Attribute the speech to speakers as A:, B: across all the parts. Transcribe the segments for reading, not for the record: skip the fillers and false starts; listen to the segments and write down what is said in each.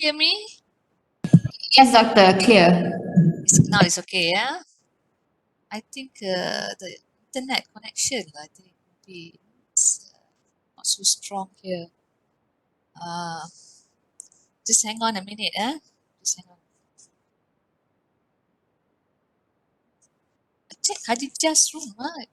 A: Hear me?
B: Yes, doctor, clear.
A: Now it's okay, yeah? I think the internet connection, I think maybe it's not so strong here. Uh, just hang on a minute, eh? Just hang on. Check Khadijah's room, right?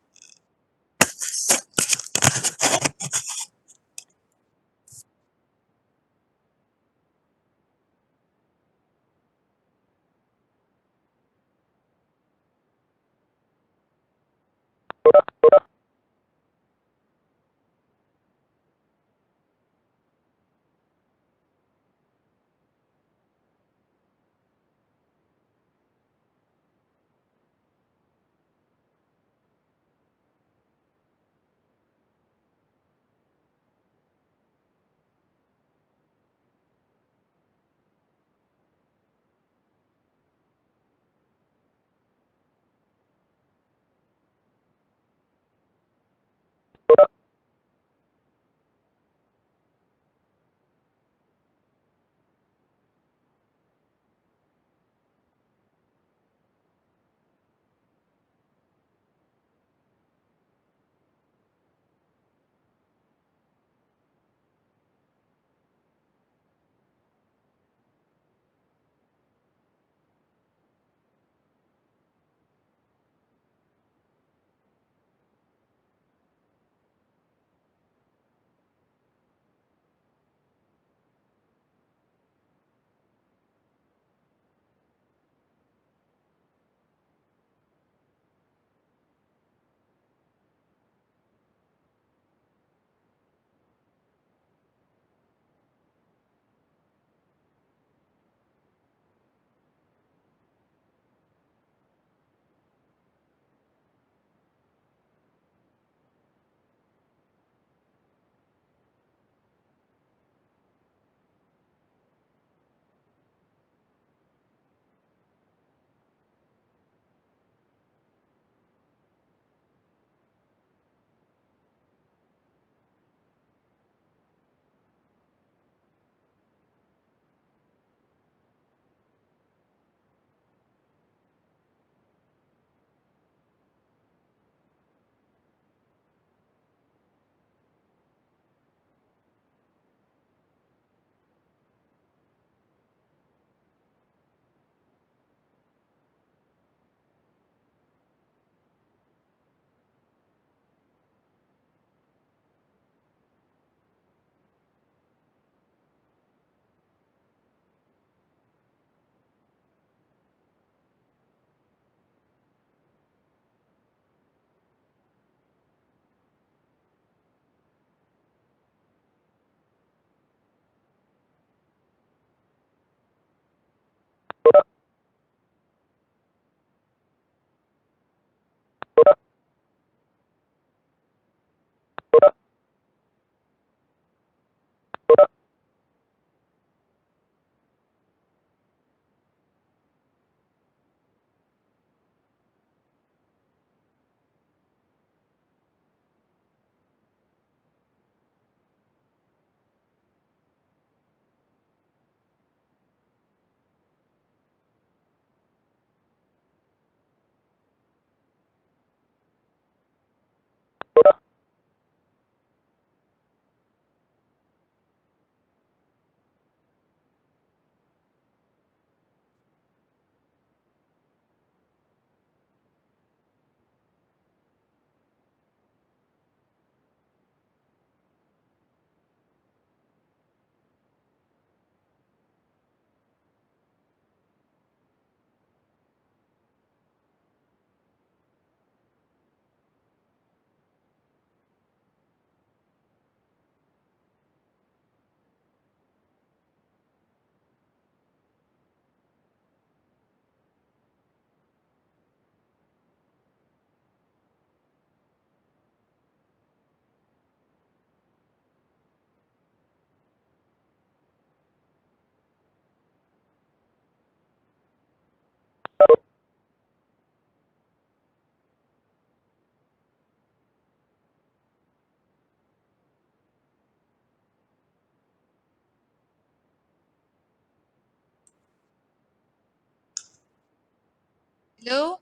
A: Hello.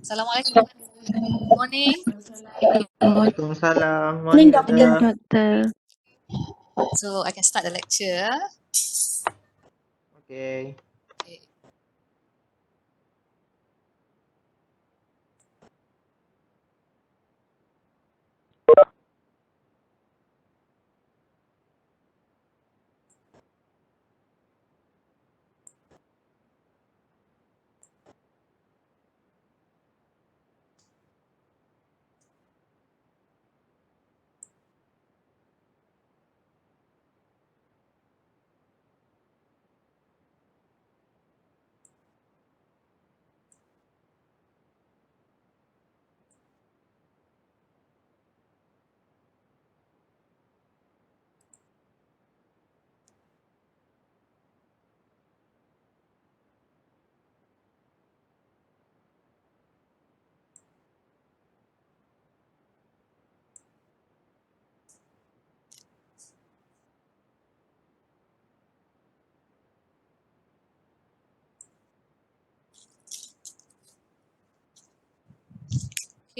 A: Assalamualaikum. Morning.
C: Waalaikumsalam.
D: Morning,
C: Morning,
D: Doctor.
C: Doctor.
D: Doctor.
A: So I can start the lecture.
C: Okay.
A: Okay.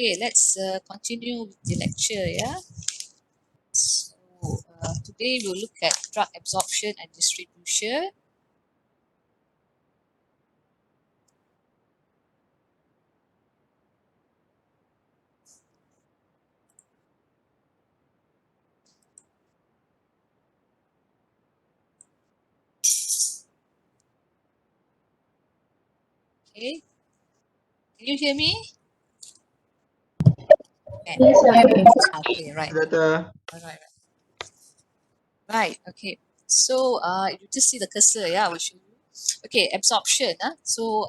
A: Okay, let's continue with the lecture, yeah? So today we'll look at drug absorption and distribution. Okay, can you hear me? Can.
B: Yes, Doctor.
A: Okay, right.
C: Doctor.
A: All right, right. Okay. So you just see the cursor, yeah, I will show you. Okay, absorption. So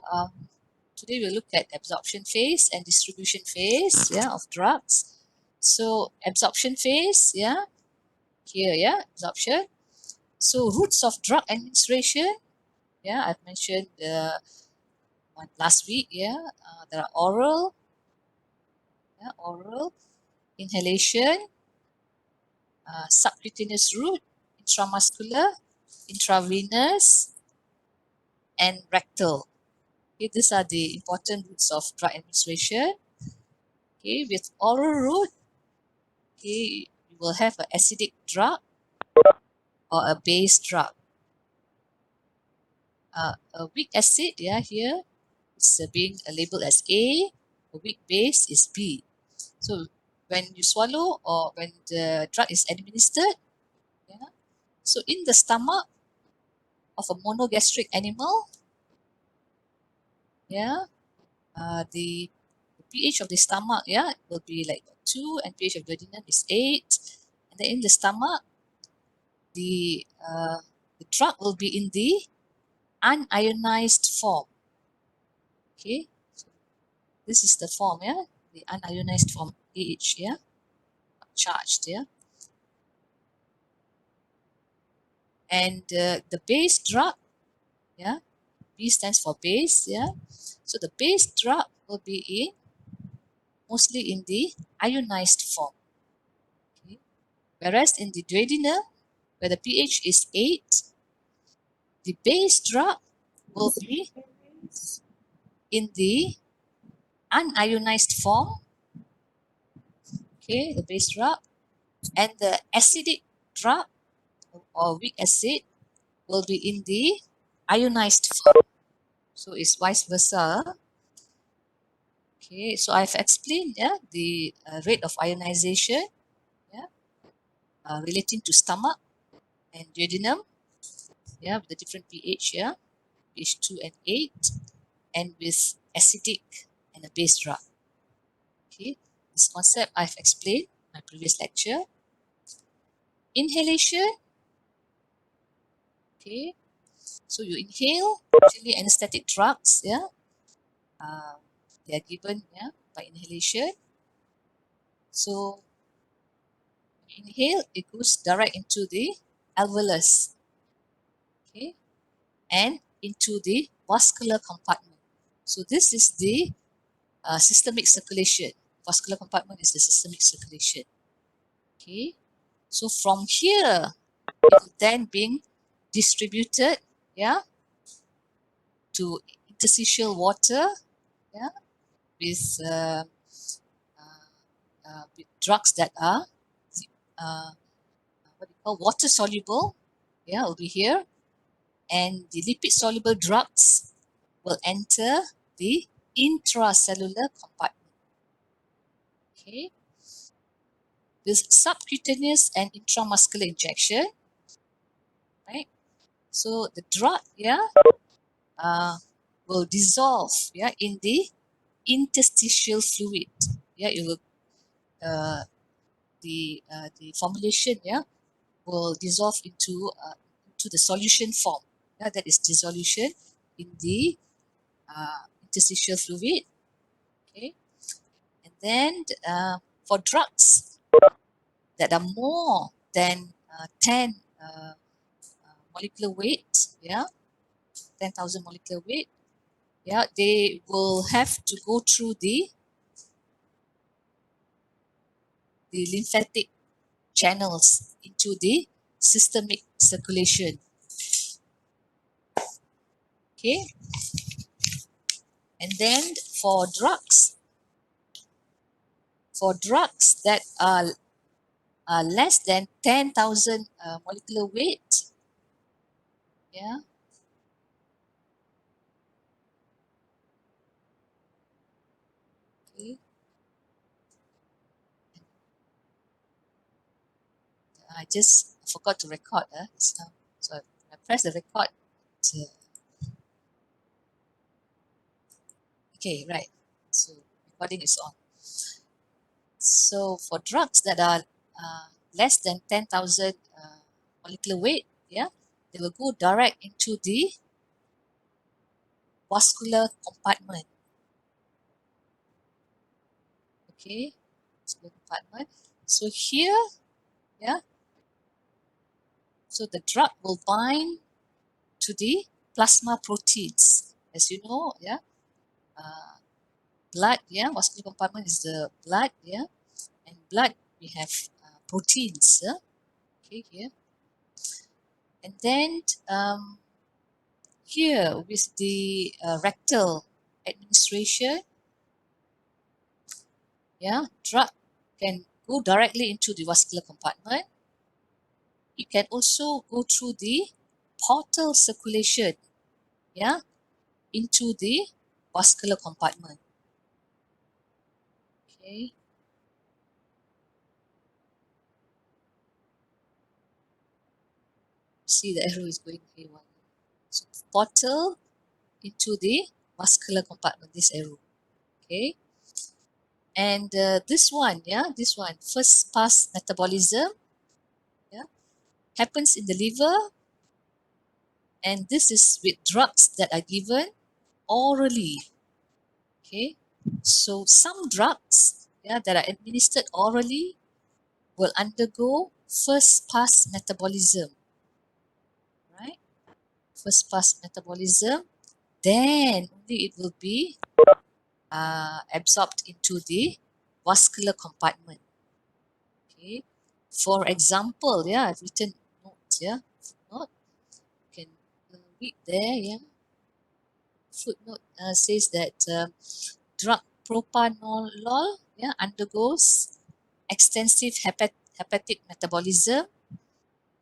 A: today we'll look at absorption phase and distribution phase, yeah, of drugs. So absorption phase, yeah, here, yeah, absorption. So routes of drug administration, yeah, I've mentioned one last week, yeah, there are oral, yeah, oral, inhalation, subcutaneous route, intramuscular, intravenous, and rectal. Okay, these are the important routes of drug administration. Okay, with oral route, okay, you will have an acidic drug or a base drug. A weak acid, yeah, here is being labeled as A. A weak base is B. So when you swallow or when the drug is administered, yeah, so in the stomach of a monogastric animal, yeah, the pH of the stomach, yeah, will be like 2, and pH of duodenum is 8. And then in the stomach, the uh, the drug will be in the unionized form. Okay, so this is the form, yeah, the unionized form, AH, yeah, charged, yeah. And the base drug, yeah, B stands for base, yeah. So the base drug will be in mostly in the ionized form. Okay. Whereas in the duodenum, where the pH is 8, the base drug will be in the unionized form, okay, the base drug, and the acidic drug or weak acid will be in the ionized form. So it's vice versa. Okay, so I've explained, yeah, the rate of ionization, yeah, relating to stomach and duodenum, yeah, with the different pH, yeah, pH 2 and 8, and with acidic and a base drug. Okay, this concept I've explained in my previous lecture. Inhalation, okay, so you inhale, usually anesthetic drugs, yeah, they are given, yeah, by inhalation. So inhale, it goes direct into the alveolus, okay, and into the vascular compartment. So this is the systemic circulation. Vascular compartment is the systemic circulation. Okay, so from here, it will then being distributed, yeah, to interstitial water, yeah, with, with drugs that are what we call water soluble, yeah, will be here, and the lipid soluble drugs will enter the intracellular compartment. Okay, with subcutaneous and intramuscular injection, right? So the drug, yeah, will dissolve, yeah, in the interstitial fluid. Yeah, it will the formulation, yeah, will dissolve into the solution form. Yeah, that is dissolution in the interstitial fluid. Okay, and then for drugs that are more than 10 molecular weight, yeah, 10,000 molecular weight, yeah, they will have to go through the lymphatic channels into the systemic circulation. Okay, and then for drugs that are less than 10,000 molecular weight, yeah, okay, I just forgot to record just now. So I press the record. Okay, right. So recording is on. So for drugs that are less than 10,000 molecular weight, yeah, they will go direct into the vascular compartment. Okay, vascular compartment. So here, yeah, so the drug will bind to the plasma proteins. As you know, yeah, uh, blood, yeah, vascular compartment is the blood, yeah, and blood we have proteins, yeah, okay, here, and then here with the rectal administration, yeah, drug can go directly into the vascular compartment. It can also go through the portal circulation, yeah, into the vascular compartment. Okay, see the arrow is going haywire. So portal into the vascular compartment, this arrow. Okay, and this one, yeah, this one, first pass metabolism, yeah, happens in the liver, and this is with drugs that are given orally. Okay, so some drugs, yeah, that are administered orally will undergo first pass metabolism, right? First pass metabolism, then only it will be absorbed into the vascular compartment. Okay, for example, yeah, I've written note, yeah, footnote. You can read there, yeah. Footnote says that drug propranolol, yeah, undergoes extensive hepatic metabolism.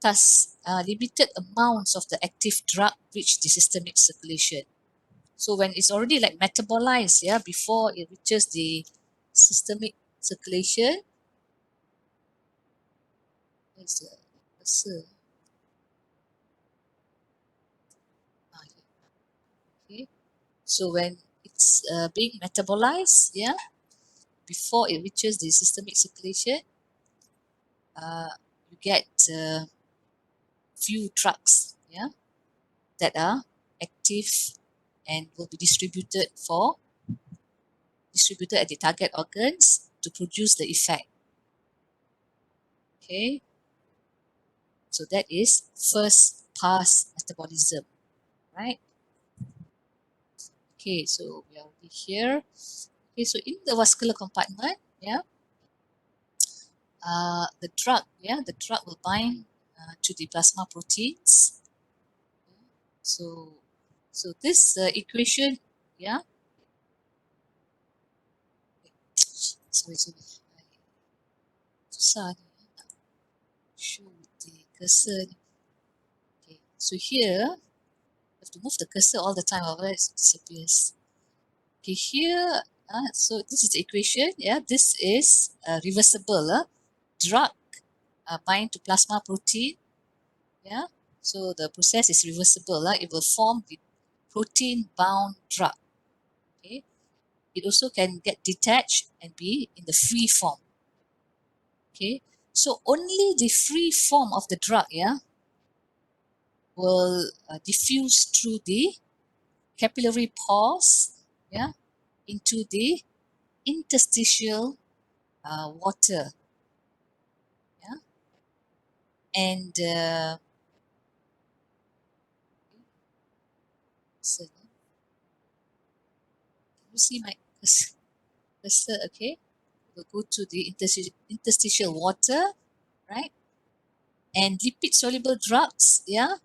A: Thus, limited amounts of the active drug reach the systemic circulation. So when it's already like metabolized, yeah, before it reaches the systemic circulation, where's the cursor? Here. Okay. So when it's being metabolized, yeah, before it reaches the systemic circulation, you get few drugs, yeah, that are active and will be distributed at the target organs to produce the effect. Okay, so that is first pass metabolism, right? Okay, so we are already here. Okay, so in the vascular compartment, yeah, the drug will bind to the plasma proteins. So, so this equation Yeah. Sorry. Susah ni nak show the cursor ni. Okay. So here, you have to move the cursor all the time, otherwise it disappears. Okay, here, so this is the equation. Yeah, this is reversible. Drug bind to plasma protein. Yeah, so the process is reversible. It will form the protein-bound drug. Okay, it also can get detached and be in the free form. Okay, so only the free form of the drug, yeah, will diffuse through the capillary pores, yeah, into the interstitial water, yeah, and so, you see my cursor, okay? We'll go to the interstitial water, right? And lipid soluble drugs, yeah,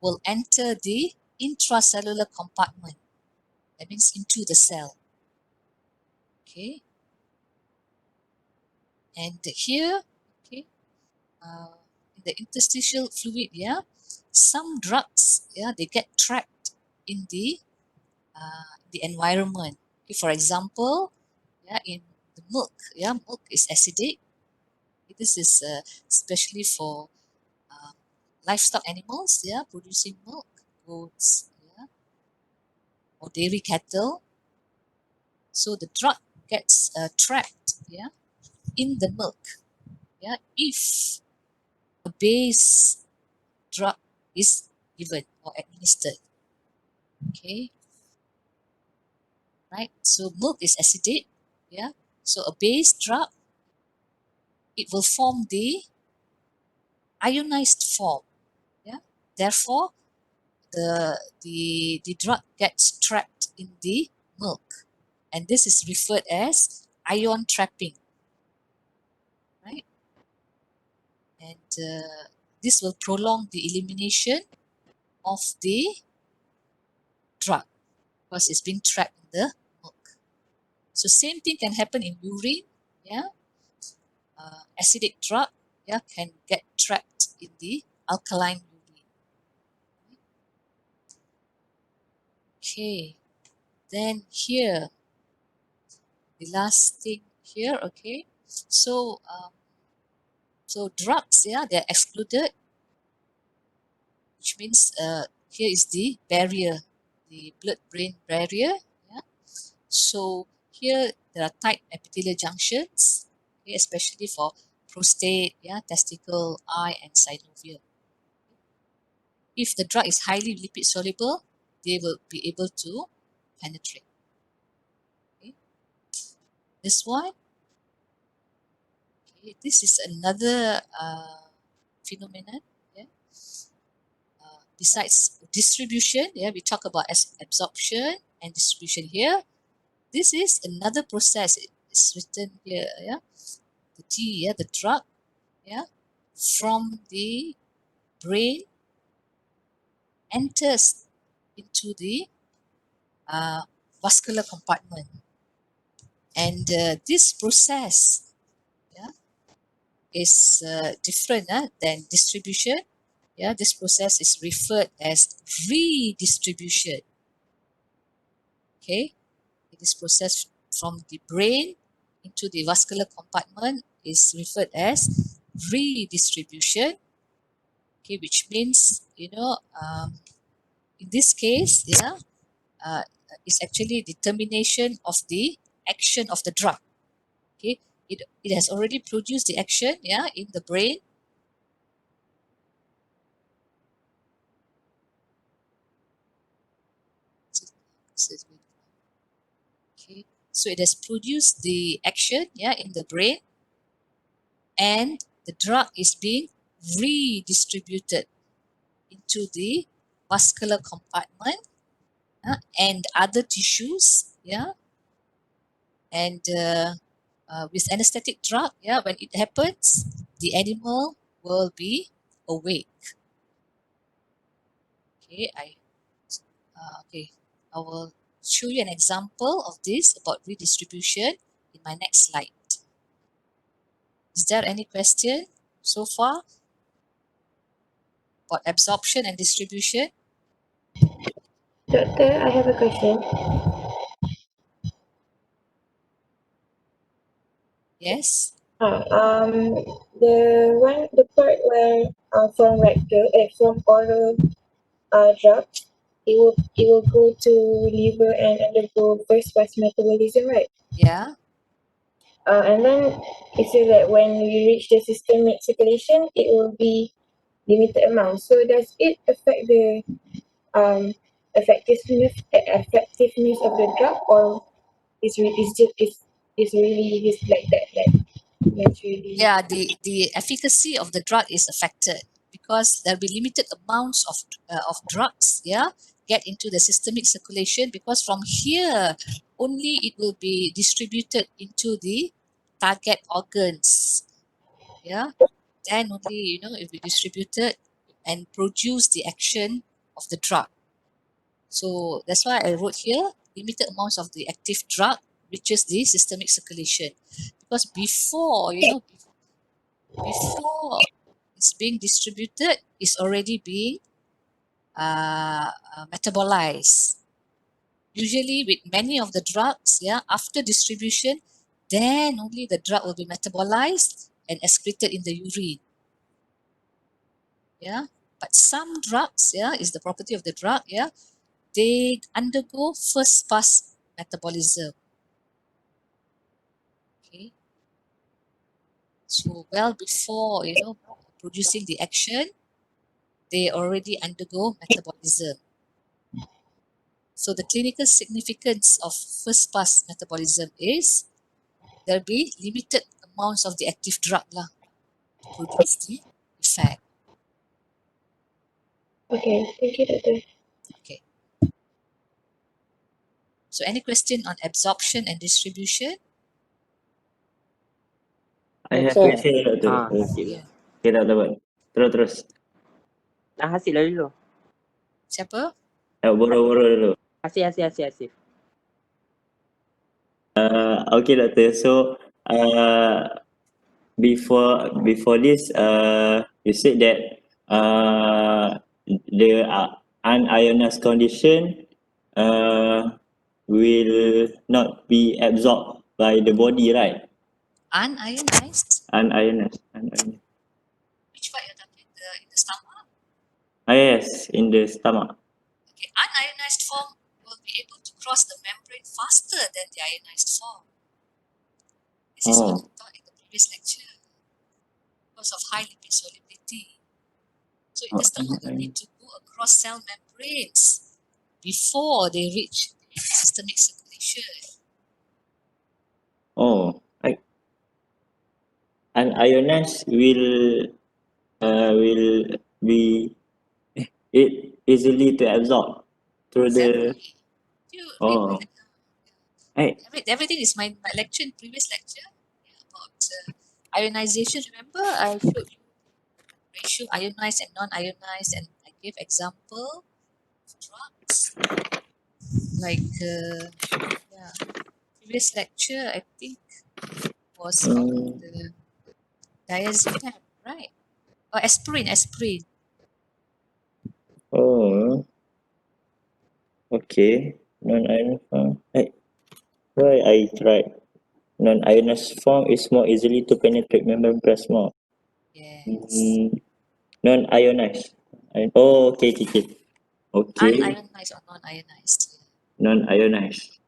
A: will enter the intracellular compartment. That means into the cell. Okay. And here, okay, in the interstitial fluid, yeah, some drugs, yeah, they get trapped in the environment. Okay, for example, yeah, in the milk, yeah, milk is acidic. This is especially for uh, livestock animals, yeah, producing milk, goats, yeah, or dairy cattle. So the drug gets trapped, yeah, in the milk, yeah, if a base drug is given or administered. Okay, right? So milk is acidic, yeah. So a base drug, it will form the ionized form, yeah. Therefore, the drug gets trapped in the milk, and this is referred as ion trapping, right? And this will prolong the elimination of the drug because it's being trapped in the milk. So same thing can happen in urine, yeah. Acidic drug, yeah, can get trapped in the alkaline urine. Okay, then here, the last thing here, okay. So, drugs, yeah, they're excluded, which means here is the barrier, the blood-brain barrier, yeah. So here there are tight epithelial junctions, okay, especially for prostate, yeah, testicle, eye, and synovial. If the drug is highly lipid soluble, they will be able to penetrate. Okay. This one, okay, this is another phenomenon. Yeah. Besides distribution, yeah, we talk about absorption and distribution here. This is another process. It's written here, yeah. The T, yeah, the drug, yeah, from the brain enters into the uh, vascular compartment, and this process, yeah, is different than distribution. Yeah, this process is referred as redistribution. Okay, this process from the brain into the vascular compartment is referred as redistribution. Okay, which means in this case, yeah, uh, is actually determination of the action of the drug. Okay, it has already produced the action, yeah, in the brain. Okay, so it has produced the action, yeah, in the brain, and the drug is being redistributed into the vascular compartment and other tissues, yeah, and with anesthetic drug, yeah, when it happens, the animal will be awake. Okay, okay, I will show you an example of this about redistribution in my next slide. Is there any question so far about absorption and distribution?
C: Doctor, I have a question.
A: Yes?
C: The part where from oral drugs, it will go to liver and undergo first pass metabolism, right?
A: Yeah?
C: And then it says that when we reach the systemic circulation, it will be limited amount. So does it affect the effectiveness of the drug, or it's really just like that, that's really
A: Yeah, the efficacy of the drug is affected because there'll be limited amounts of drugs, yeah, get into the systemic circulation, because from here only it will be distributed into the target organs, yeah. Then only, it will be distributed and produce the action of the drug. So that's why I wrote here limited amounts of the active drug reaches the systemic circulation, because before, before it's being distributed, it's already being metabolized. Usually with many of the drugs, yeah, after distribution, then only the drug will be metabolized and excreted in the urine. Yeah. But some drugs, yeah, is the property of the drug, yeah, they undergo first pass metabolism. Okay. So well before, producing the action, they already undergo metabolism. So the clinical significance of first pass metabolism is there'll be limited amounts of the active drug to produce the effect.
C: okay. Thank you, doctor.
A: Okay. So any question on absorption and distribution?
D: I have
E: Doctor.
D: question, Doctor. Okay.
A: Yeah.
D: Okay, tak dapat. Terus.
E: Hasif lah dulu.
A: Siapa?
D: Boro-boro dulu.
E: Hasif.
D: Okay, Doctor. So, before this, you said that the unionized condition will not be absorbed by the body, right?
A: Unionized?
D: Unionized.
A: Which part you're talking? In the stomach?
D: Yes, in the stomach.
A: Okay. Unionized form will be able to cross the membrane faster than the ionized form. This is what I taught in the previous lecture. Because of high lipid solubility. So in the stomach, they need to go across cell membranes before they reach the systemic circulation.
D: Oh, unionized will be it easily to absorb through the
A: Exactly. You read my lecture.
D: I
A: Everything is my lecture in previous lecture, about ionization. Remember, I showed you ratio ionized and non-ionized, and I gave example of drugs like previous lecture. I think was on the diazepam, right? Or aspirin.
D: oh okay non-ionized form why I tried non-ionized form is more easily to penetrate membrane plasma.
A: Yes.
D: Non-ionized okay
A: Unionized or non-ionized.
D: non-ionized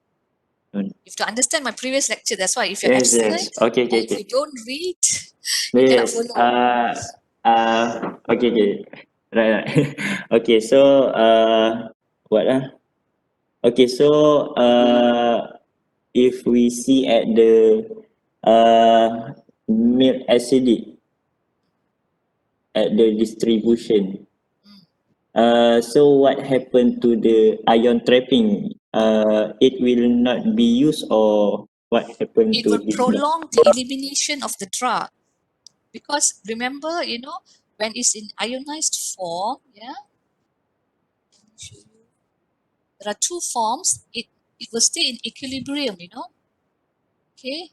A: You have to understand my previous lecture. That's why if you're
D: yes
A: absent,
D: okay
A: or if you don't read, you cannot
D: yes
A: follow.
D: okay right okay so what okay so if we see at the milk acidic at the distribution, so what happened to the ion trapping? It will not be used, or what happened
A: It
D: to
A: will
D: this drug?
A: prolong the elimination of the drug. Because remember, when it's in ionized form, yeah, let me show you. There are two forms. it will stay in equilibrium, okay?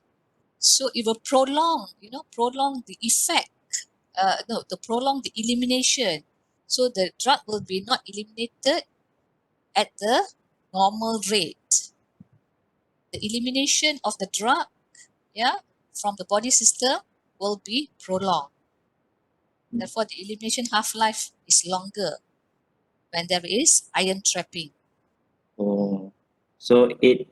A: So it will prolong, prolong the effect, prolong the elimination. So the drug will be not eliminated at the normal rate. The elimination of the drug, from the body system will be prolonged. Therefore, the elimination half-life is longer when there is ion trapping.
D: Oh, so it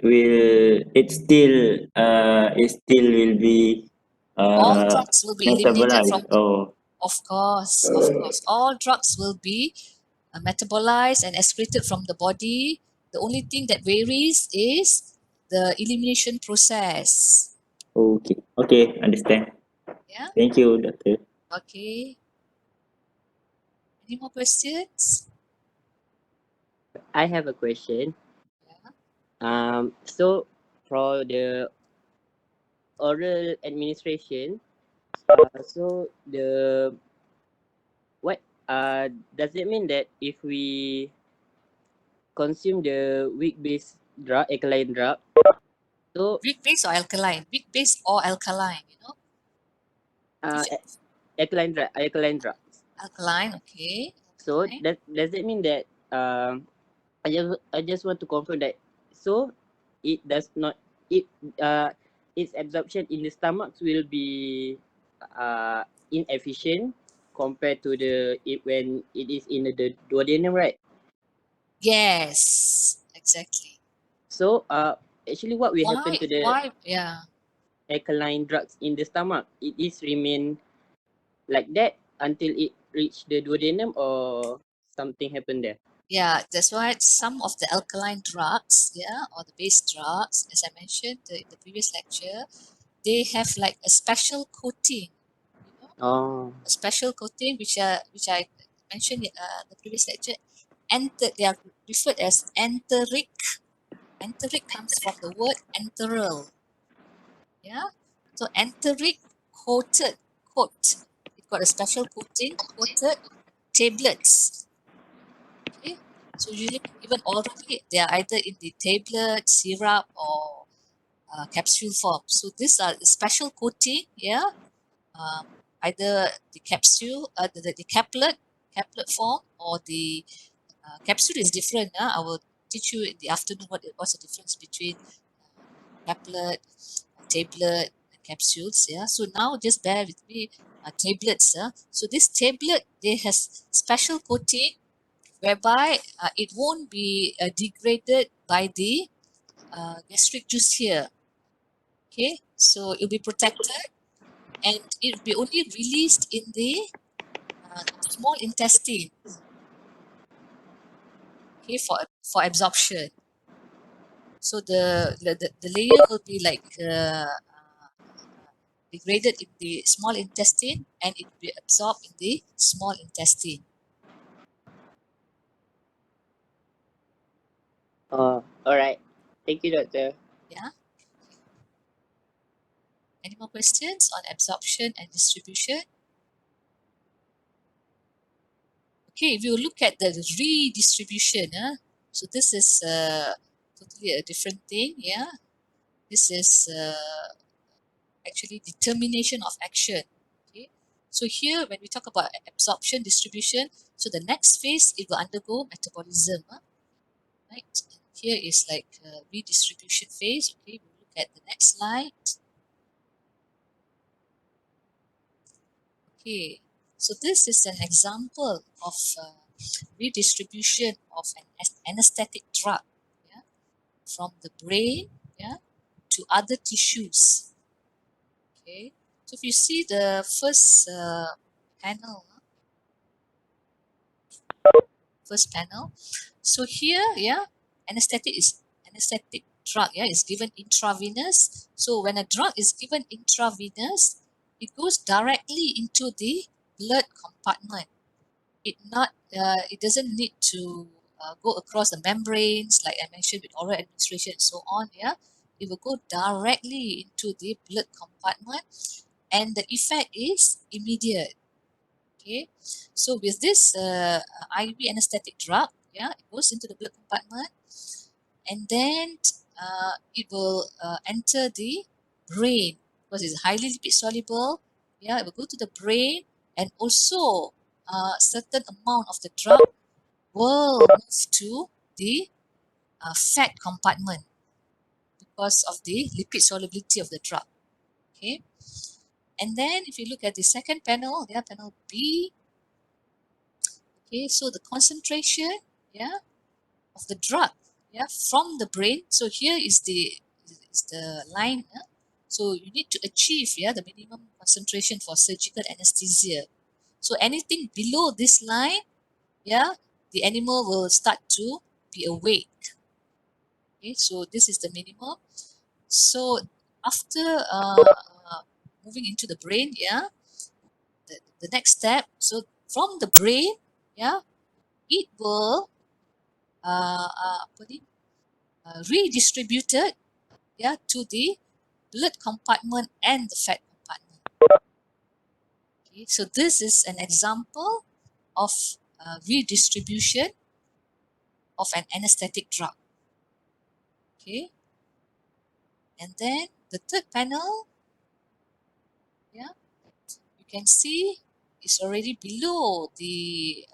D: still will be
A: All drugs will be eliminated from,
D: metabolized. Oh,
A: of course. All drugs will be metabolized and excreted from the body. The only thing that varies is the elimination process.
D: okay. Okay, understand.
A: Yeah,
D: Thank you, doctor.
A: okay. Any more questions?
E: I have a question.
A: Yeah.
E: So for the oral administration, so the what does it mean that if we consume the weak-based drug, alkaline drug, so
A: Weak base or alkaline? Weak base or alkaline,
E: uh,
A: Different.
E: alkaline drugs.
A: Alkaline, okay.
E: So
A: Alkaline.
E: does it mean that I just want to confirm that so it does not it its absorption in the stomach will be inefficient compared to the it when it is in the duodenum, right?
A: Yes, exactly.
E: So actually what will happen
A: Why?
E: to the
A: Why? Yeah.
E: alkaline drugs in the stomach? It is remain like that until it reach the duodenum or something happened there?
A: Yeah, that's why some of the alkaline drugs, or the base drugs, as I mentioned in the previous lecture, they have like a special coating,
E: Oh.
A: a special coating which I mentioned in the previous lecture. They are referred as enteric. Enteric comes from the word enteral. Yeah. So enteric coat. It got a special coating, coated tablets. Okay. So usually even orally they are either in the tablet, syrup, or capsule form. So these are the special coating. Yeah. Either the capsule, the caplet form, or the capsule is different. I will teach you in the afternoon what's the difference between caplet, tablet, and capsules. Yeah. So now just bear with me. Tablets. So this tablet they has special coating whereby it won't be degraded by the gastric juice here. Okay. So it'll be protected and it will be only released in the small intestine. Okay, for absorption. So the layer will be like degraded in the small intestine and it will be absorbed in the small intestine.
E: Oh, all right. Thank you, doctor.
A: Yeah. Any more questions on absorption and distribution? Okay, if you look at the redistribution, so this is totally a different thing. Yeah, this is actually determination of action. Okay, so here when we talk about absorption distribution, so the next phase it will undergo metabolism, right? And here is like redistribution phase. Okay, we'll look at the next slide. Okay, so this is an example of redistribution of an anesthetic drug, yeah, from the brain, yeah, to other tissues. Okay, so if you see the first panel, so here, yeah, anesthetic drug, yeah, is given intravenous. So when a drug is given intravenous, it goes directly into the blood compartment. It doesn't need to go across the membranes like I mentioned with oral administration and so on. Yeah, it will go directly into the blood compartment, and the effect is immediate. Okay, so with this IV anesthetic drug, yeah, it goes into the blood compartment, and then it will enter the brain because it's highly lipid soluble. Yeah, it will go to the brain, and also certain amount of the drug will move to the fat compartment because of the lipid solubility of the drug. Okay, and then if you look at the second panel, yeah, panel B. Okay, so the concentration, yeah, of the drug, yeah, from the brain. So here is the line. So you need to achieve, yeah, the minimum concentration for surgical anesthesia. So anything below this line, yeah, the animal will start to be awake. Okay, so this is the minimum. So after moving into the brain, yeah, the next step. So from the brain, yeah, it will apa ni, redistributed, yeah, to the blood compartment and the fat compartment. Okay, so this is an example of redistribution of an anesthetic drug. Okay, and then the third panel, yeah, you can see it's already below the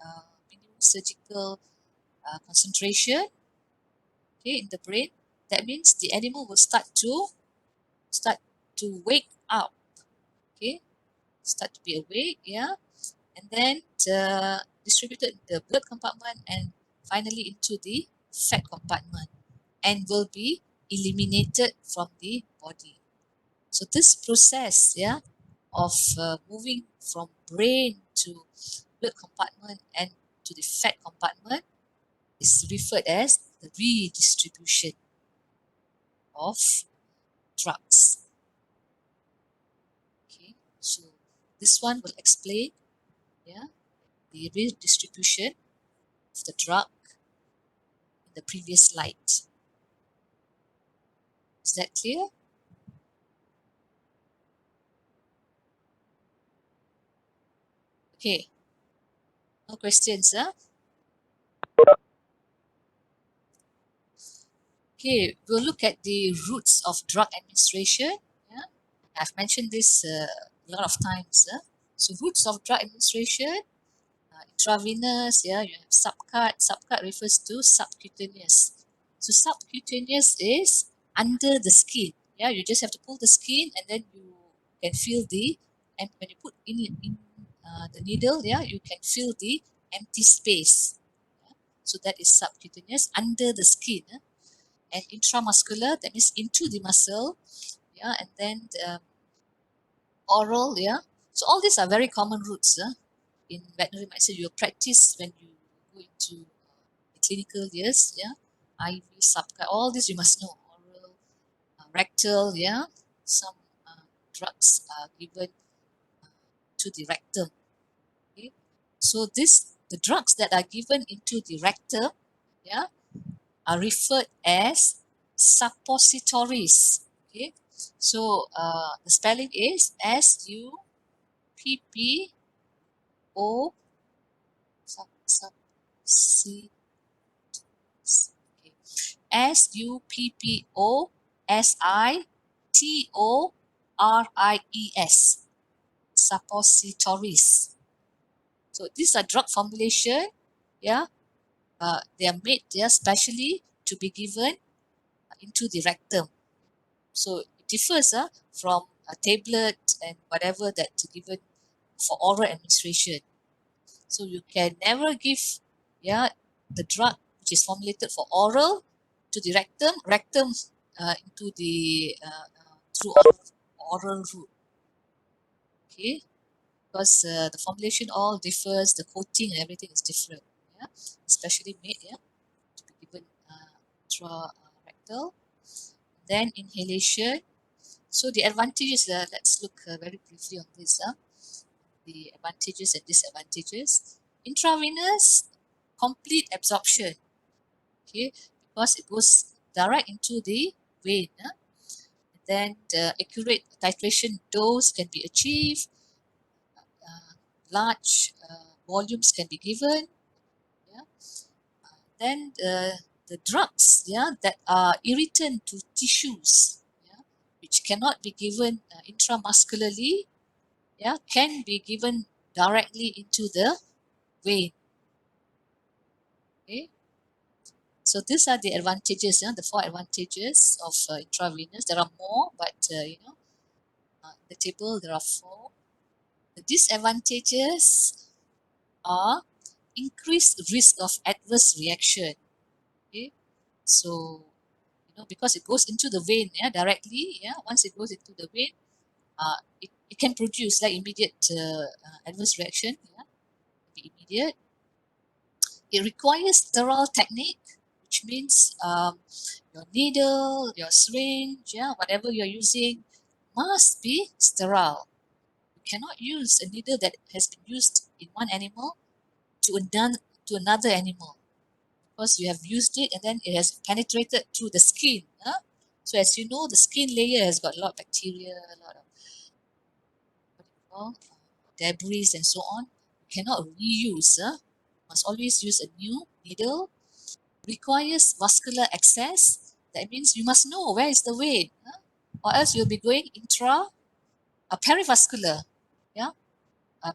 A: minimum surgical concentration. Okay, in the brain. That means the animal will start to wake up. Okay, start to be awake. Yeah, and then distributed in the blood compartment and finally into the fat compartment, and will be eliminated from the body. So this process, yeah, of moving from brain to blood compartment and to the fat compartment is referred as the redistribution of drugs. Okay, so this one will explain, yeah, the redistribution of the drug in the previous slide. Is that clear? Okay, no questions, huh? Okay, we'll look at the routes of drug administration. Yeah, I've mentioned this a lot of times. So routes of drug administration, intravenous, yeah, you have subcut. Subcut refers to subcutaneous. So subcutaneous is under the skin. Yeah, you just have to pull the skin and then you can feel and when you put in the needle, yeah, you can feel the empty space. Yeah? So that is subcutaneous under the skin. And intramuscular, that means into the muscle. Yeah, and then oral, yeah. So all these are very common routes. In veterinary medicine, you practice when you go into the clinical years, yeah. IV, subcut, all this you must know. Oral, rectal, yeah. Some drugs are given to the rectum. Okay. So the drugs that are given into the rectum, yeah, are referred as suppositories. Okay. So the spelling is SUPPO C okay. SUPPOSITORIES, suppositories. So these are drug formulation, yeah. They are made, yeah, specially to be given into the rectum. So it differs from a tablet and whatever that's given for oral administration. So you can never give, yeah, the drug which is formulated for oral to the rectum into the through oral route. Okay, because the formulation all differs, the coating and everything is different. Yeah, especially made, yeah, to be given rectal. Then inhalation. So the advantages, let's look very briefly on this. The advantages and disadvantages. Intravenous, complete absorption. Okay, because it goes direct into the vein. Then the accurate titration dose can be achieved. Large volumes can be given. Yeah. Then the drugs, that are irritant to tissues, which cannot be given intramuscularly, can be given directly into the vein. Okay, so these are the advantages, the 4 advantages of intravenous. There are more, but the table there are 4. The disadvantages are increased risk of adverse reaction. Okay, so because it goes into the vein, directly, once it goes into the vein, it can produce like immediate adverse reaction, be immediate. It requires sterile technique, which means your needle, your syringe, whatever you're using must be sterile. You cannot use a needle that has been used in one animal to another animal, because you have used it and then it has penetrated through the skin. So as you know, the skin layer has got a lot of bacteria, a lot of what do you call, debris and so on. You cannot reuse. Must always use a new needle. Requires vascular access. That means you must know where is the vein, or else you'll be going perivascular. Yeah,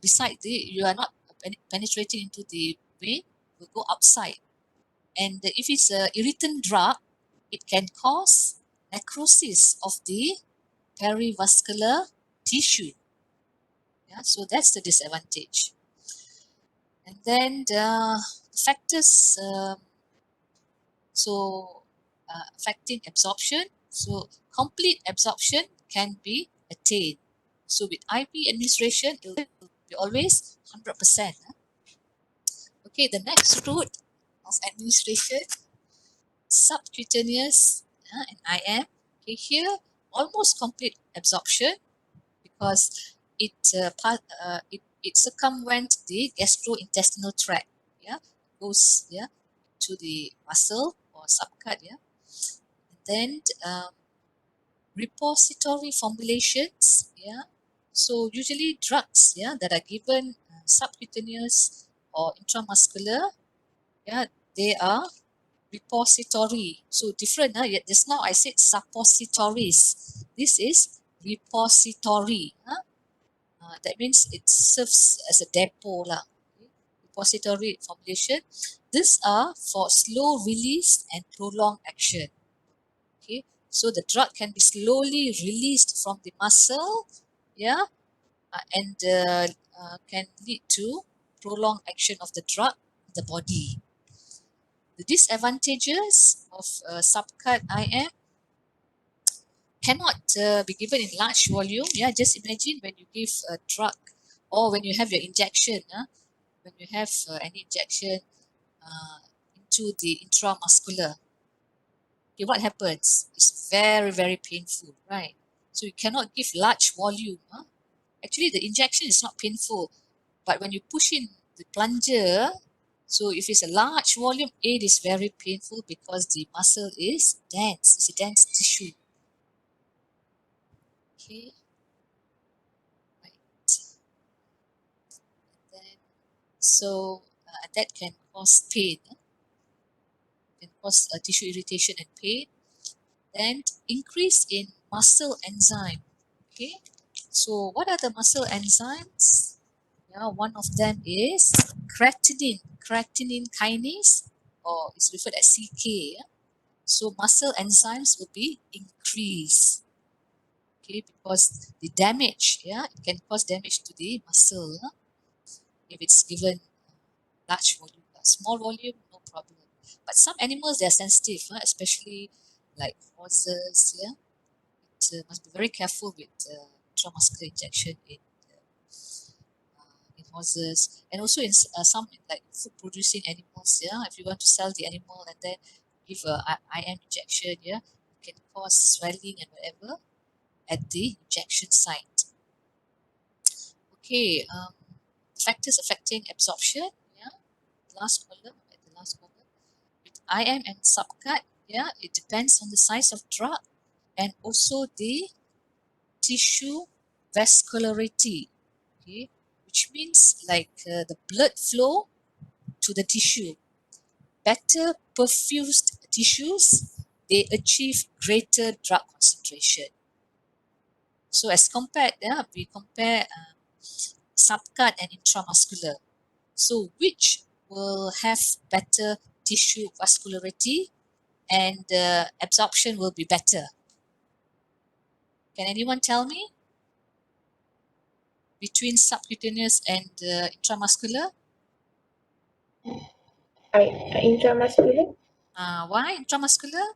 A: beside you are not penetrating into the vein. Will go outside. And if it's a irritant drug, it can cause necrosis of the perivascular tissue. Yeah, so that's the disadvantage. And then the factors, affecting absorption. So complete absorption can be attained. So with IV administration, it will be always 100%. Okay, the next route of administration, subcutaneous and IM. Okay, here almost complete absorption, because it circumvents the gastrointestinal tract. Goes to the muscle or subcut. And then repository formulations. So usually drugs that are given subcutaneous or intramuscular. They are repository. So different. Yet just now I said suppositories. This is repository. That means it serves as a depot lah. Okay. Repository formulation. These are for slow release and prolonged action. Okay. So the drug can be slowly released from the muscle, and can lead to prolonged action of the drug in the body. The disadvantages of subcut IM cannot be given in large volume. Just imagine when you give a drug, or when you have your injection. When you have any injection into the intramuscular, okay, what happens? It's very, very painful, right? So you cannot give large volume. Actually, the injection is not painful, but when you push in the plunger, so if it's a large volume, it is very painful because the muscle is dense. It's a dense tissue. Okay. Right. Then, so that can cause pain. Can cause tissue irritation and pain. And increase in muscle enzyme. Okay. So what are the muscle enzymes? One of them is creatinine kinase, or it's referred as CK. So muscle enzymes will be increased. Okay, because the damage, it can cause damage to the muscle if it's given large volume. Small volume, no problem. But some animals, they are sensitive, especially like horses. It must be very careful with intramuscular injection in horses, and also in some like food producing animals. If you want to sell the animal and then give a IM injection, it can cause swelling and whatever at the injection site. Okay, factors affecting absorption. Last column, at the last column. With IM and subcut, it depends on the size of drug and also the tissue vascularity. Okay, which means like the blood flow to the tissue. Better perfused tissues, they achieve greater drug concentration. So as compared, we compare subcut and intramuscular. So which will have better tissue vascularity and absorption will be better? Can anyone tell me? Between subcutaneous and intramuscular?
C: Intramuscular?
A: Why intramuscular?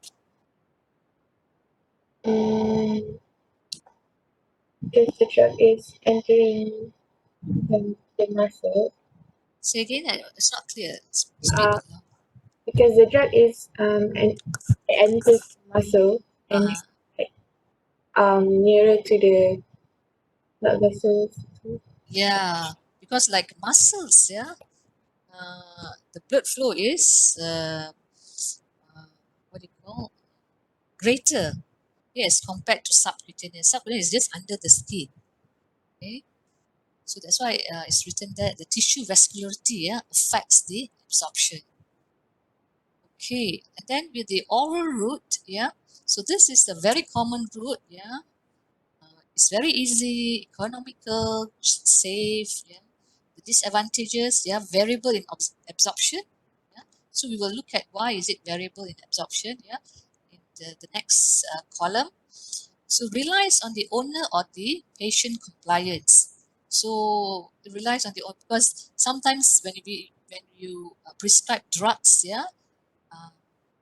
C: Because the drug is entering the muscle.
A: Say again, it's not clear. Speak
C: Uh,
A: aloud.
C: because the drug is enters the muscle and
A: Uh-huh.
C: nearer to the blood vessels.
A: Yeah, because like muscles, the blood flow is what do you call greater, yes, compared to subcutaneous. Subcutaneous is just under the skin. Okay, so that's why it's written that the tissue vascularity affects the absorption. Okay, and then with the oral route, so this is a very common route, it's very easy, economical, safe, The disadvantages, variable in absorption, So we will look at why is it variable in absorption, in the next column. So relies on the owner or the patient compliance. So it relies on the owner because sometimes when you prescribe drugs, uh,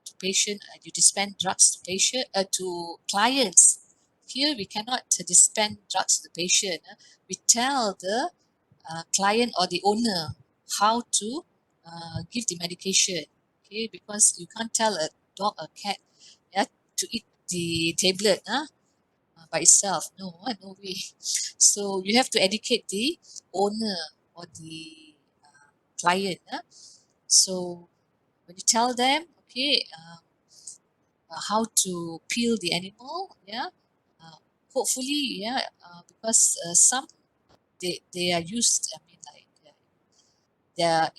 A: to patient, you dispense drugs to patient to clients. Here we cannot dispense drugs to the patient. We tell the client or the owner how to give the medication. Okay, because you can't tell a dog or cat, to eat the tablet, by itself. No, no way. So you have to educate the owner or the client. So when you tell them, okay, how to peel the animal, uh, hopefully, because some they are used. I mean, like they are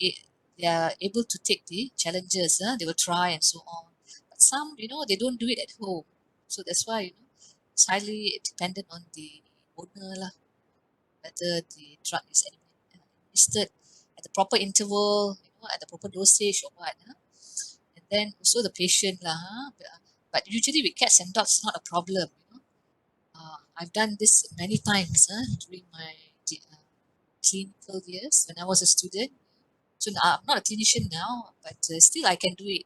A: they are able to take the challenges. They will try and so on. But some, they don't do it at home. So that's why it's highly dependent on the owner lah, whether the drug is administered at the proper interval, at the proper dosage or what. And then also the patient lah. But usually with cats and dogs, it's not a problem. I've done this many times during my clinical years when I was a student. So now, I'm not a clinician now, but still I can do it.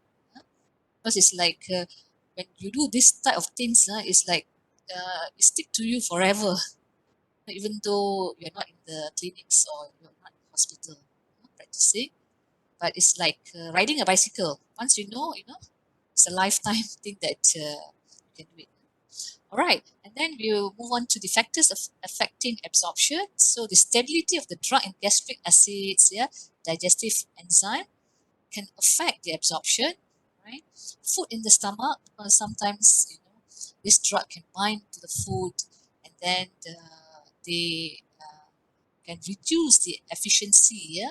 A: Because it's like when you do this type of things, it's like it stick to you forever, even though you're not in the clinics or you're not in the hospital practicing. But it's like riding a bicycle. Once it's a lifetime thing that you can do it. All right, and then we'll move on to the factors of affecting absorption. So the stability of the drug in gastric acids, digestive enzyme can affect the absorption, right? Food in the stomach, because sometimes this drug can bind to the food, and then they can reduce the efficiency,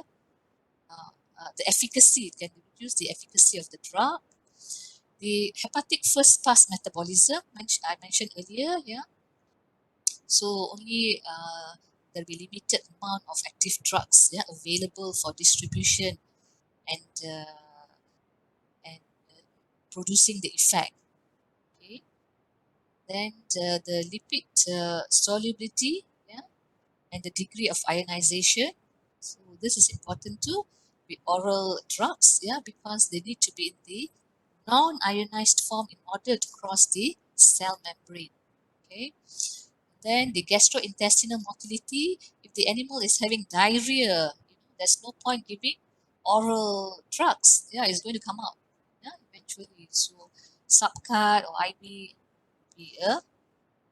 A: the efficacy. It can reduce the efficacy of the drug. The hepatic first pass metabolism, I mentioned earlier, So only there'll be limited amount of active drugs, available for distribution and and producing the effect. Okay. Then the lipid solubility, and the degree of ionization. So this is important too with oral drugs, because they need to be in the non-ionized form in order to cross the cell membrane. Okay. Then the gastrointestinal motility, if the animal is having diarrhea, there's no point giving oral drugs. It's going to come out. Eventually. So subcut or IV be a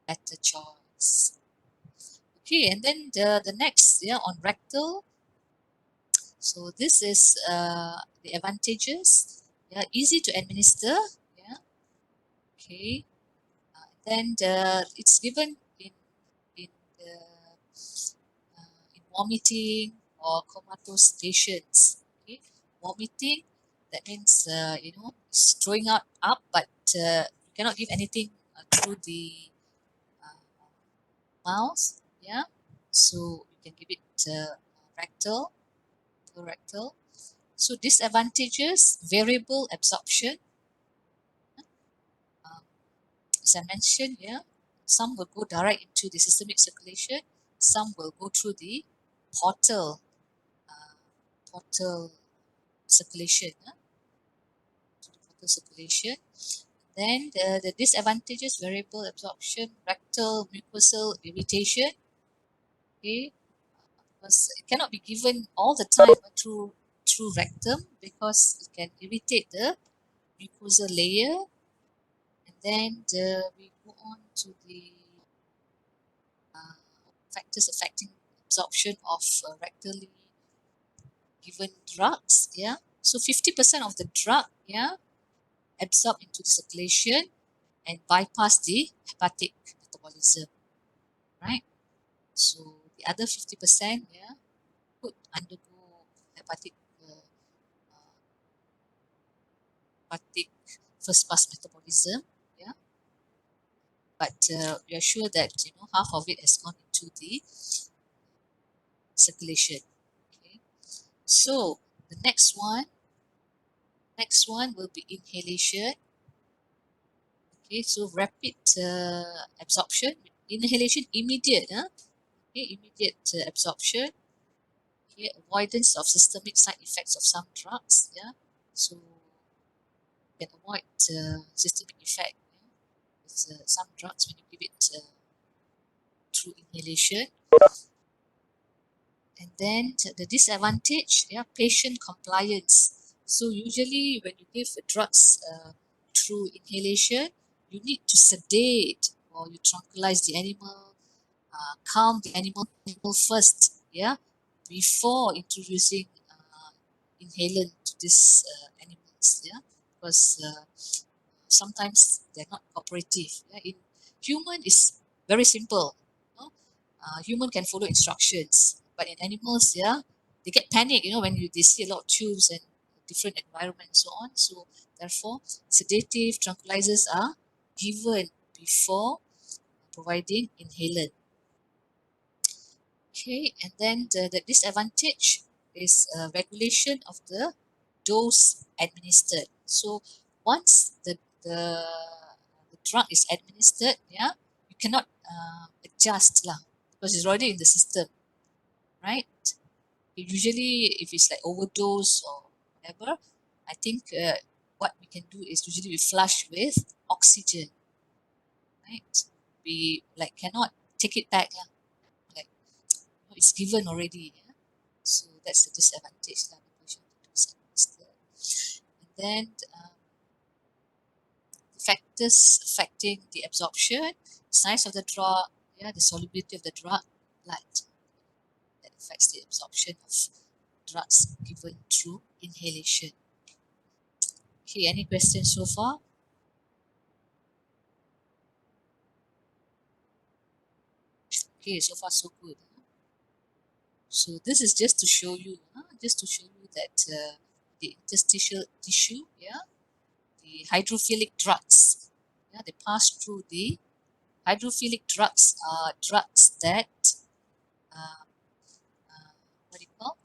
A: better choice. Okay, and then the next, on rectal. So this is the advantages. Easy to administer. Okay. Then it's given in the in vomiting or comatose patients. Okay, vomiting, that means is throwing out up, but you cannot give anything through the mouth. Yeah, so you can give it rectal, rectal. So disadvantages: variable absorption. Um, as I mentioned, yeah, some will go direct into the systemic circulation. Some will go through the portal, portal circulation. To the portal circulation. Then the disadvantages: variable absorption, rectal mucosal irritation. Okay, because it cannot be given all the time through rectum because it can irritate the mucosal layer. And then we go on to the factors affecting absorption of rectally given drugs. Yeah, so 50% of the drug, yeah, absorb into the circulation and bypass the hepatic metabolism, right? So the other 50%, yeah, could undergo hepatic hepatic first pass metabolism, yeah. But we are sure that half of it has gone into the circulation. Okay. So the next one will be inhalation. Okay, so rapid absorption, inhalation immediate, okay, immediate absorption. Okay, avoidance of systemic side effects of some drugs. Yeah, so you can avoid systemic effect. Yeah? With some drugs when you give it through inhalation. And then the disadvantage, yeah, patient compliance. So usually when you give drugs through inhalation, you need to sedate or you tranquilize the animal, calm the animal first, yeah, before introducing inhalant to these animals, yeah, because sometimes they're not cooperative. Yeah? In human is very simple. Human can follow instructions, but in animals, yeah, they get panic. When they see a lot of tubes and different environment and so on. So therefore, sedative tranquilizers are given before providing inhalant. Okay, and then the disadvantage is regulation of the dose administered. So once the drug is administered, yeah, you cannot adjust lah because it's already in the system, right? Usually, if it's like overdose or whatever, I think what we can do is usually we flush with oxygen, right? We like cannot take it back lah. Like it's given already. Yeah? So that's the disadvantage lah. And then factors affecting the absorption, size of the drug, yeah, the solubility of the drug, light that affects the absorption of drugs given through inhalation. Okay, any questions so far? Okay, so far so good. So this is just to show you, that the interstitial tissue, yeah, the hydrophilic drugs, yeah, they pass through the hydrophilic drugs are drugs that uh, what do you call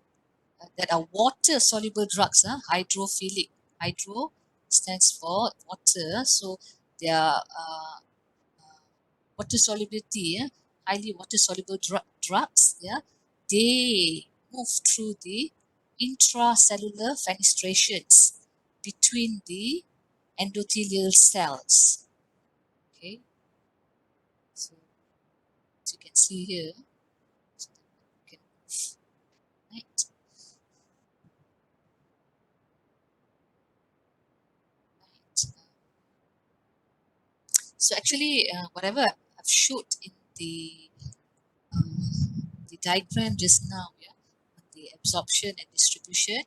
A: that are water soluble drugs. Hydrophilic. Hydro stands for water, so they are water solubility, highly water soluble drugs, yeah, they move through the intracellular fenestrations between the endothelial cells. Okay, so as you can see here, so you can move, right? Right. So actually, whatever I've showed in the diagram just now, yeah, the absorption and distribution,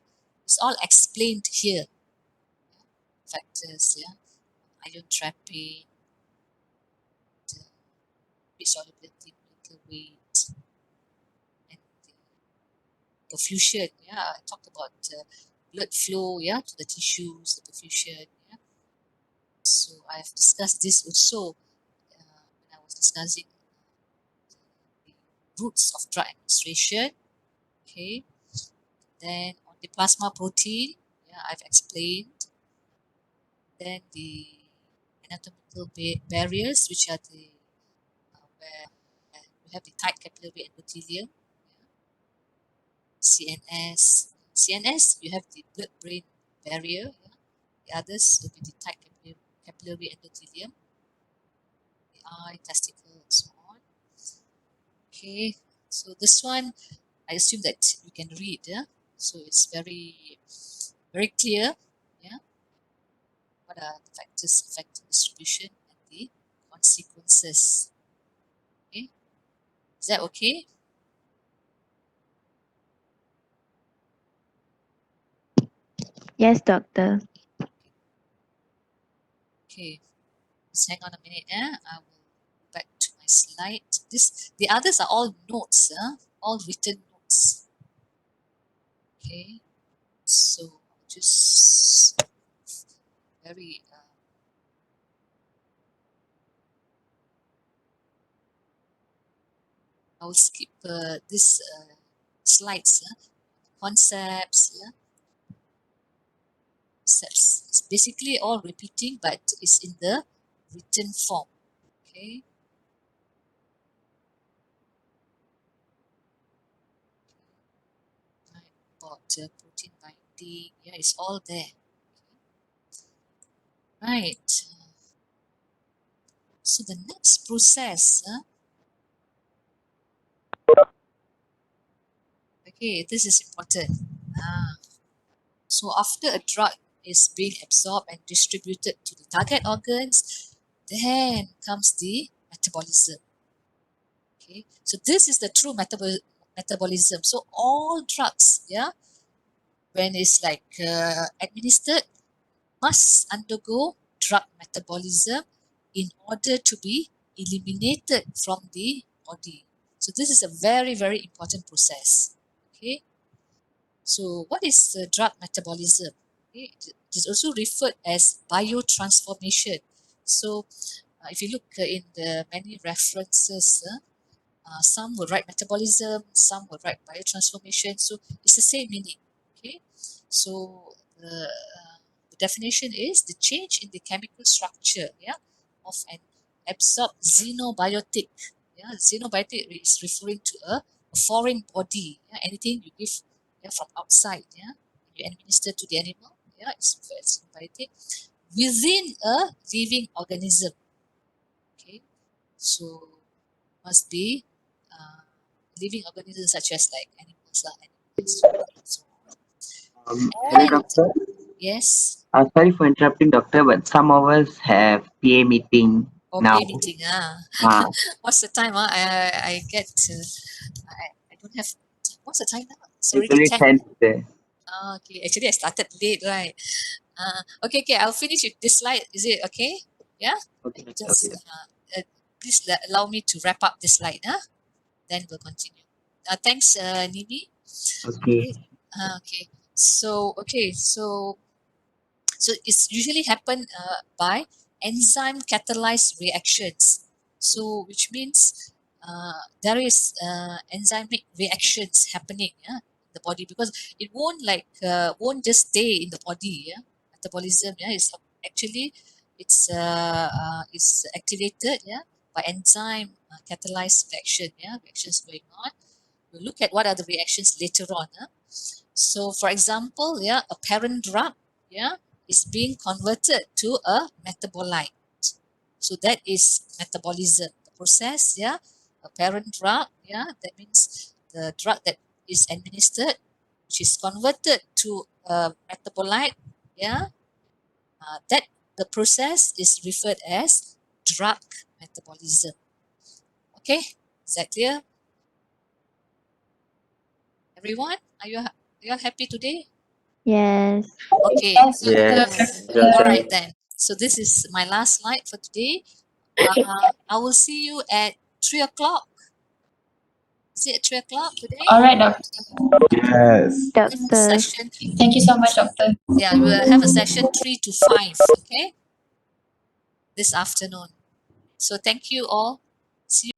A: is all explained here. Yeah? Factors, yeah, ion trapping, the lipid solubility, molecular weight, and the perfusion. Yeah, I talked about blood flow, yeah, to the tissues, the perfusion, yeah, So I have discussed this also when I was discussing the routes of drug administration. Okay. Then on the plasma protein, yeah, I've explained. Then the anatomical barriers, which are the where you have the tight capillary endothelium, CNS. CNS, you have the blood-brain barrier. Yeah. The others will be the tight capillary endothelium, the eye, testicle, and so on. Okay, so this one, I assume that you can read. Yeah, so it's very, very clear. Yeah, what are the factors affecting distribution and the consequences. Okay, is that okay?
F: Yes, doctor.
A: Okay, just hang on a minute. I will go back to my slide. The others are all notes. All written notes. Okay, so I'll just very I'll skip this slides. Concepts. Yeah, concepts. It's basically all repeating, but it's in the written form. Okay. Right. About protein binding. Yeah, it's all there. Right. So the next process. Okay, this is important. Ah. So after a drug is being absorbed and distributed to the target organs, then comes the metabolism. Okay, so this is the true metabolism. So all drugs, yeah, when it's like administered, must undergo drug metabolism in order to be eliminated from the body. So this is a very, very important process. Okay, so what is drug metabolism? Okay, it is also referred as biotransformation. So if you look in the many references, some will write metabolism, some will write biotransformation. So it's the same meaning. Okay, so the definition is the change in the chemical structure, yeah, of an absorbed xenobiotic. Yeah, xenobiotic is referring to a foreign body. Yeah, anything you give, yeah, from outside. Yeah, you administer to the animal. Yeah, it's xenobiotic within a living organism. Okay, so must be living organisms such as like animals, animals, and so
G: Hello,
A: on. And
G: doctor.
A: yes,
G: Sorry for interrupting, doctor, but some of us have PA meeting now.
A: PA meeting.
G: Uh,
A: What's the time? I get. I don't have. What's the time now? It's
G: it's
A: already
G: only
A: 10.
G: 10 there.
A: Okay, actually I started late, right? Okay. I'll finish with this slide. Is it okay? Yeah.
G: Okay, doctor, okay,
A: Just
G: doctor.
A: please allow me to wrap up this slide. Then we'll continue. Thanks, Nimi.
G: Okay.
A: Okay. Okay. So it's usually happen by enzyme catalyzed reactions. So which means there is enzymic reactions happening, yeah, in the body, because it won't just stay in the body. Yeah, metabolism, yeah, is actually it's activated, yeah, by enzyme catalyzed reaction. Yeah, reactions going on. We'll look at what are the reactions later on. So, for example, yeah, a parent drug, yeah, is being converted to a metabolite. So that is metabolism. The process, yeah, a parent drug, yeah, that means the drug that is administered, which is converted to a metabolite, yeah, that the process is referred as drug metabolism. Okay, is that clear? Everyone, are you happy today?
F: Yes.
A: Okay,
B: Yes,
A: good.
B: doctor.
D: Yes,
A: All
D: doctor.
A: right then. So this is my last slide for today. I will see you at 3 o'clock. Is it at 3 o'clock today?
B: All right, doctor.
F: Yes.
A: Have a
F: Doctor.
A: session.
B: Thank you so much, doctor.
A: Yeah, we will have a session 3 to 5. Okay. this afternoon. So thank you all. See you